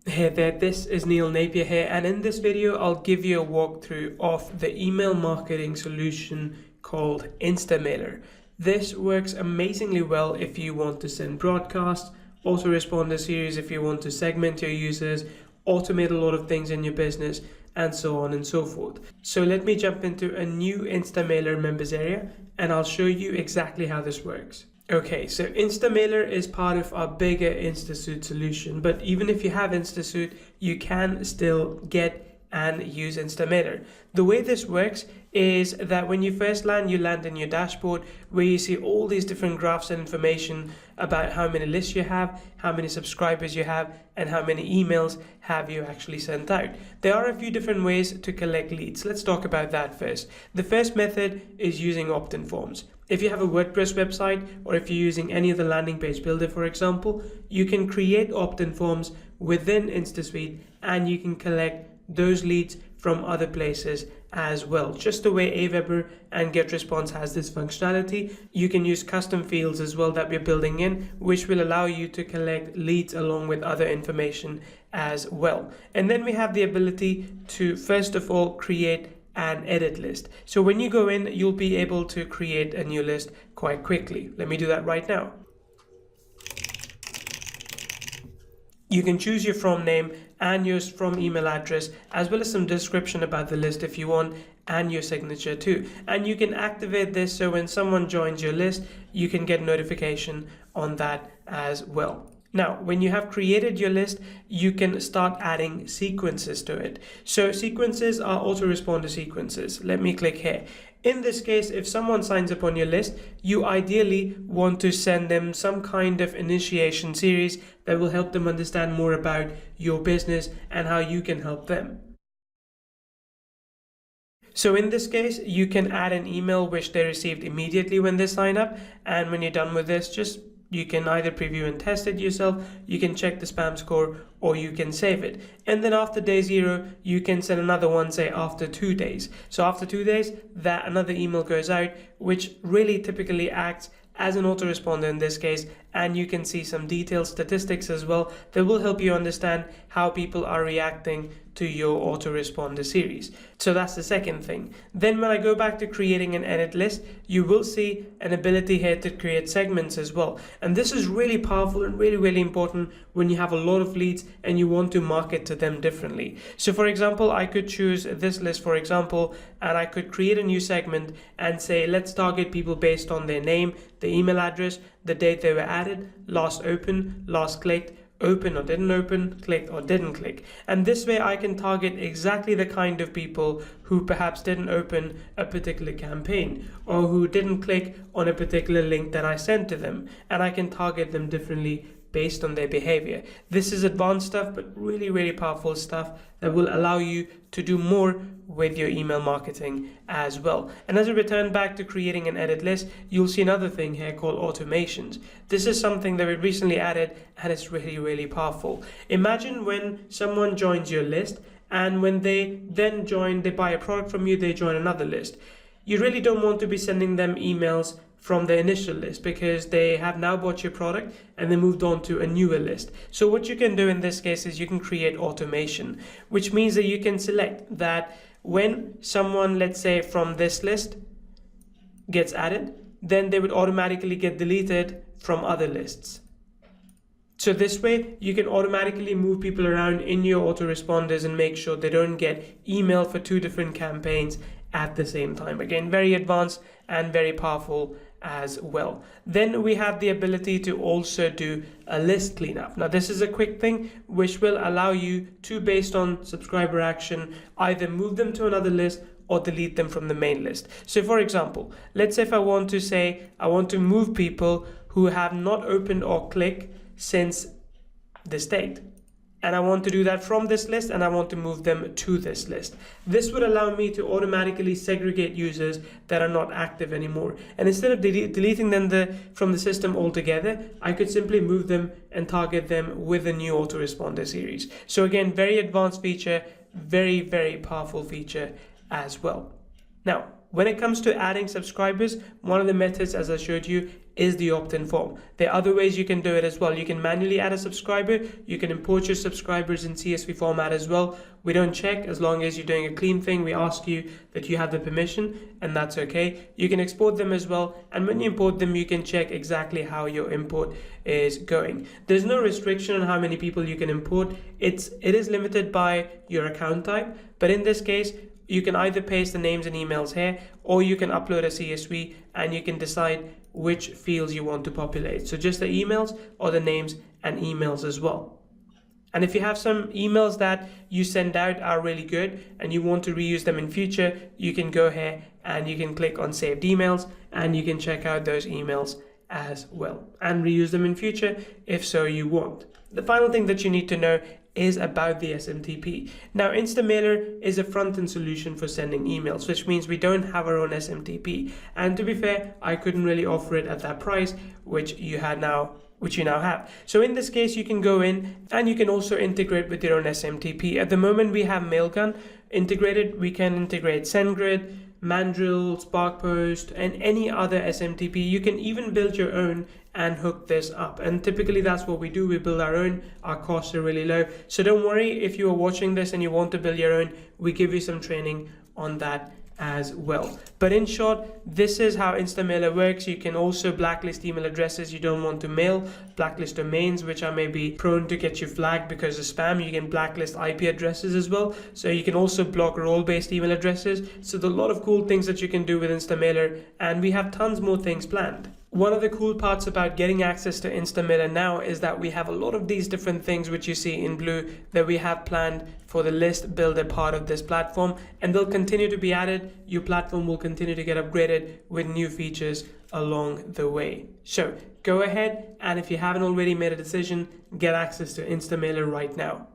Hey there, this is Neil Napier here, and in this video I'll give you a walkthrough of the email marketing solution called Instamailer. This works amazingly well if you want to send broadcasts, autoresponder series if you want to segment your users, automate a lot of things in your business, and so on and so forth. So let me jump into a new Instamailer members area and I'll show you exactly how this works. Okay, so Instamailer is part of our bigger Instasuite solution, but even if you have Instasuite, you can still get and use Instamailer. The way this works is that when you first land, you land in your dashboard where you see all these different graphs and information about how many lists you have, how many subscribers you have, and how many emails have you actually sent out. There are a few different ways to collect leads. Let's talk about that first. The first method is using opt-in forms. If you have a WordPress website or if you're using any other landing page builder, for example, you can create opt-in forms within Instasuite and you can collect those leads from other places as well. Just the way Aweber and GetResponse has this functionality, you can use custom fields as well that we're building in, which will allow you to collect leads along with other information as well. And then we have the ability to, first of all, create an edit list. So when you go in, you'll be able to create a new list quite quickly. Let me do that right now. You can choose your from name and your from email address, as well as some description about the list if you want, and your signature too. And you can activate this so when someone joins your list, you can get notification on that as well. Now, when you have created your list, you can start adding sequences to it. So sequences are autoresponder sequences. Let me click here. In this case, if someone signs up on your list, you ideally want to send them some kind of initiation series that will help them understand more about your business and how you can help them. So in this case, you can add an email which they received immediately when they sign up. And when you're done with this, you can either preview and test it yourself, you can check the spam score, or you can save it. And then after day 0, you can send another one, say after 2 days. So after 2 days, that another email goes out, which really typically acts as an autoresponder in this case, and you can see some detailed statistics as well that will help you understand how people are reacting to your autoresponder series. So that's the second thing. Then when I go back to creating an edit list, you will see an ability here to create segments as well. And this is really powerful and really important when you have a lot of leads and you want to market to them differently. So for example, I could choose this list, for example, and I could create a new segment and say, let's target people based on their name, the email address, the date they were added, last open, last clicked, open or didn't open, clicked or didn't click. And this way I can target exactly the kind of people who perhaps didn't open a particular campaign or who didn't click on a particular link that I sent to them, and I can target them differently based on their behavior. This is advanced stuff, but really powerful stuff that will allow you to do more with your email marketing as well. And as we return back to creating an edit list, you'll see another thing here called automations. This is something that we recently added and it's really powerful. Imagine when someone joins your list and when they then join, they buy a product from you, they join another list. You really don't want to be sending them emails from the initial list because they have now bought your product and they moved on to a newer list. So what you can do in this case is you can create automation, which means that you can select that when someone, let's say from this list, gets added, then they would automatically get deleted from other lists. So this way you can automatically move people around in your autoresponders and make sure they don't get email for 2 different campaigns at the same time. Again, very advanced and very powerful as well. Then we have the ability to also do a list cleanup. Now this is a quick thing which will allow you to, based on subscriber action, either move them to another list or delete them from the main list. So for example, let's say if I want to move people who have not opened or clicked since this date, and I want to do that from this list and I want to move them to this list. This would allow me to automatically segregate users that are not active anymore. And instead of deleting them from the system altogether, I could simply move them and target them with a new autoresponder series. So again, very advanced feature, very powerful feature as well. Now, when it comes to adding subscribers, one of the methods, as I showed you, is the opt-in form. There are other ways you can do it as well. You can manually add a subscriber. You can import your subscribers in CSV format as well. We don't check as long as you're doing a clean thing. We ask you that you have the permission, and that's okay. You can export them as well, and when you import them, you can check exactly how your import is going. There's no restriction on how many people you can import. It is limited by your account type, but in this case, you can either paste the names and emails here, or you can upload a CSV and you can decide which fields you want to populate. So just the emails or the names and emails as well. And if you have some emails that you send out are really good and you want to reuse them in future, you can go here and you can click on saved emails and you can check out those emails as well and reuse them in future if so you want. The final thing that you need to know is about the SMTP. Now, Instamailer is a front-end solution for sending emails, which means we don't have our own SMTP. And to be fair, I couldn't really offer it at that price, which you now have. So in this case, you can go in and you can also integrate with your own SMTP. At the moment, we have Mailgun integrated. We can integrate SendGrid, Mandrill, SparkPost, and any other SMTP. You can even build your own and hook this up. And typically that's what we do. We build our own. Our costs are really low. So don't worry if you are watching this and you want to build your own. We give you some training on that as well. But in short, this is how Instamailer works. You can also blacklist email addresses you don't want to mail, blacklist domains which are maybe prone to get you flagged because of spam. You can blacklist IP addresses as well. So you can also block role-based email addresses. So there's a lot of cool things that you can do with Instamailer, and we have tons more things planned. One of the cool parts about getting access to Instamailer now is that we have a lot of these different things which you see in blue that we have planned for the list builder part of this platform, and they'll continue to be added. Your platform will continue to get upgraded with new features along the way. So go ahead, and if you haven't already made a decision, get access to Instamailer right now.